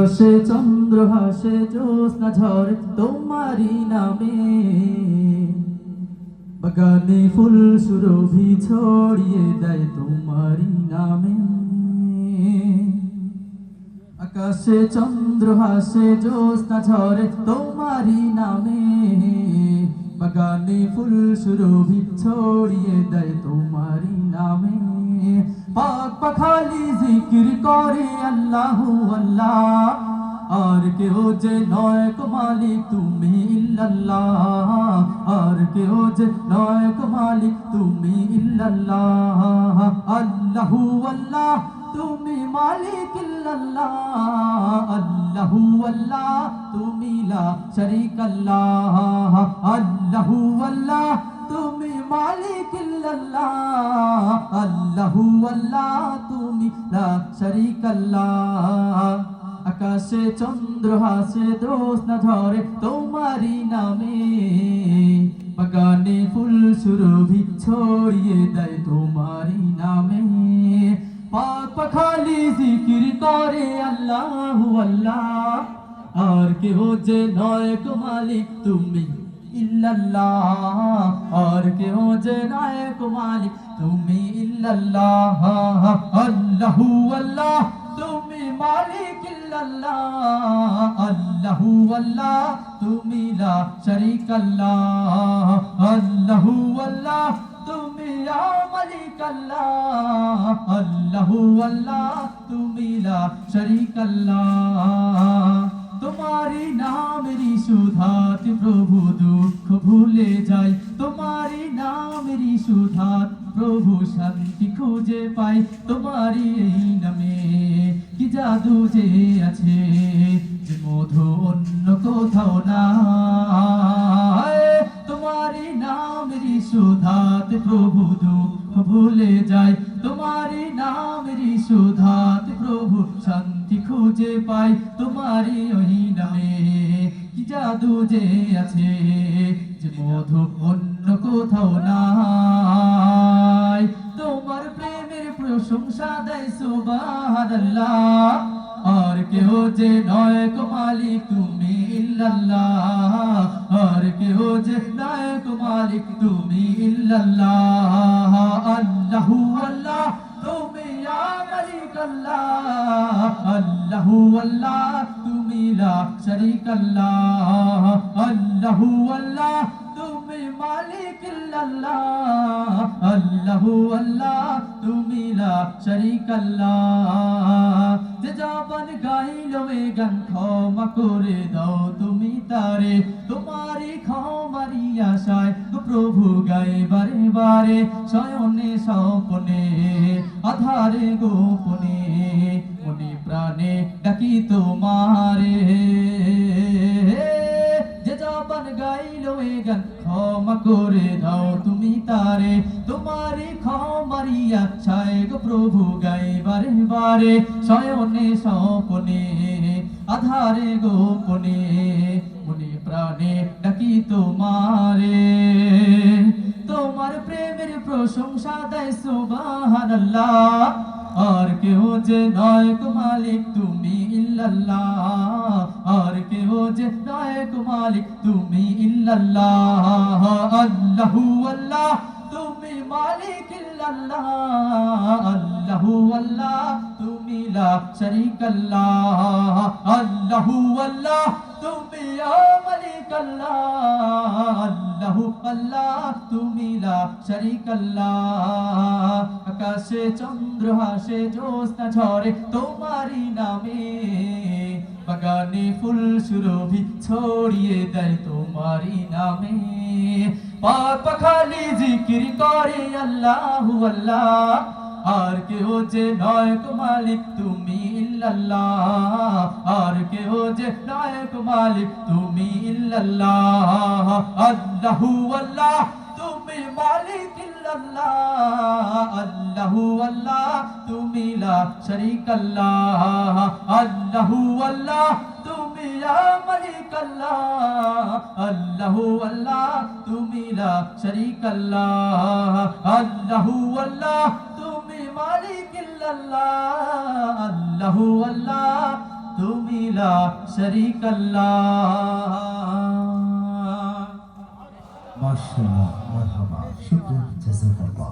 আকাশে চন্দ্র হাসে জ্যোৎস্না ঝরে তোমারি নামে, বাগানে ফুল সুরভি ছড়িয়ে দেয় তোমারি নামে। আকাশে চন্দ্র হাসে জ্যোৎস্না ঝরে তোমারি নামে, বাগানে ফুল সুরভি ছড়িয়ে দেয় তোমারি নামে। পাক পাখালি জিকির করে আল্লাহু আল্লাহ, আর কেউ যে নয় গো মালিক তুমি ইল্লাল্লাহ, আর কেউ যে নয় গো মালিক তুমি ইল্লাল্লাহ। আল্লাহু আল্লাহ তুমি মালিক ইল্লাল্লাহ, আল্লাহু আল্লাহ তুমি লা শারীকা আল্লাহ। আল্লাহু আল্লাহ তুমি মালিক ইল্লাল্লাহ, আল্লাহু আল্লাহ তুমি লা শারীকা আল্লাহ। আকাশে চন্দ্র হাসে জ্যোৎস্না ঝরে তোমারি নামে, বাগানে ফুল সুরভি ছড়িয়ে দেয় তোমারি নামে। পাক পাখালি জিকির করে আল্লাহু আল্লাহ, আর কেউ যে নয় গো মালিক তুমি ইল্লাল্লাহ, আর কেউ যে নয় গো মালিক তুমি ইল্লাল্লাহ। আল্লাহু আল্লাহ তুমি মালিক ইল্লাল্লাহ, আল্লাহু আল্লাহ তুমি লা শারীকা আল্লাহ। আল্লাহু আল্লাহ তুমি ইয়া মালিক আল্লাহ, আল্লাহু আল্লাহ তুমি লা শারীকা আল্লাহ। তোমারি নামেরই সুধাত প্রভু দুঃখ ভুলে যায়, তোমারি নামেরই সুধাত প্রভু শান্তি খুঁজে পাই। তোমারি এই নামে কি জাদু যে আছে, যে মধু অন্য কোথাও নাই। তোমারি নামেরই সুধাত প্রভু দুঃখ ভুলে যায়, তোমারি নামেরই সুধাত প্রভু শান্তি খুঁজে পাই। তোমারি ওই নামে কি জাদু যে আছে, যে মধু অন্য কোথাও নাই। তোমার প্রেমের প্রশংসা দেয় সুবহানাল্লাহ, আর কেহ যে নয় গো মালিক তুমি ইল্লাল্লাহ, আর কেহ যে নয় গো মালিক তুমি ইল্লাল্লাহ। আল্লাহু আল্লাহ তুমি ইয়া মালিক আল্লাহ, আল্লাহু আল্লাহ তুমি লা শারীকা আল্লাহ। আল্লাহু আল্লাহ তুমি মালিক ইল্লাল্লাহ, আল্লাহু আল্লাহ তুমি লা শারীকা আল্লাহ। যে জবান গাইলো এ গান ক্ষমা করে দাও তুমি তারে, তোমারি ক্ষমারি আশায় প্রভু গায় বারে বারে, শয়নে স্বপনে আধারে গোপনে মনে প্রাণে ডাকি তোমারে। যে জবান গাইলো এ গান ক্ষমা করে দাও তুমি তারে, তোমারি ক্ষমারি আশায় গো প্রভু গায় বারে বারে, শয়নে স্বপনে আধারে গোপনে মনে প্রাণে ডাকি তোমারে। তোমার প্রেমের প্রশংসা দেয় সুবহানাল্লাহ, আর কেহ যে নয় গো মালিক তুমি ইল্লাল্লাহ, আর কেহ যে নয় গো মালিক তুমি ইল্লাল্লাহ। আল্লাহু আল্লাহ তুমি মালিক ইল্লাল্লাহ, আল্লাহু আল্লাহ তুমি লা শারীকা আল্লাহ। আল্লাহু আল্লাহ তুমি ইয়া মালিক আল্লাহ, আল্লাহু আল্লাহ তুমি লা শারীকা আল্লাহ। আকাশে চন্দ্র হাসে জ্যোৎস্না ঝরে তোমারি নামে, বাগানে ফুল সুরভি ছড়িয়ে দেয় তোমারি নামে। পাক পাখালি জিকির করে আল্লাহু আল্লাহ, আর কেহ যে নয় গো মালিক তুমি ইল্লাল্লাহ, আর কেহ যে নয় গো মালিক তুমি ইল্লাল্লাহ। আল্লাহু আল্লাহ তুমি মালিক ইল্লাল্লাহ, আল্লাহু আল্লাহ তুমি লা শারীকা আল্লাহ। আল্লাহু আল্লাহ তুমি ইয়া মালিক আল্লাহ, আল্লাহু আল্লাহ তুমি লা শারীকা আল্লাহ। আল্লাহু আল্লাহ তুমি মালিক ইল্লাল্লাহ, আল্লাহু আল্লাহ তুমি লা শারীকাল্লাহ। মাশাআল্লাহ, মারহাবা, শুকরান, জাযাকাল্লাহ।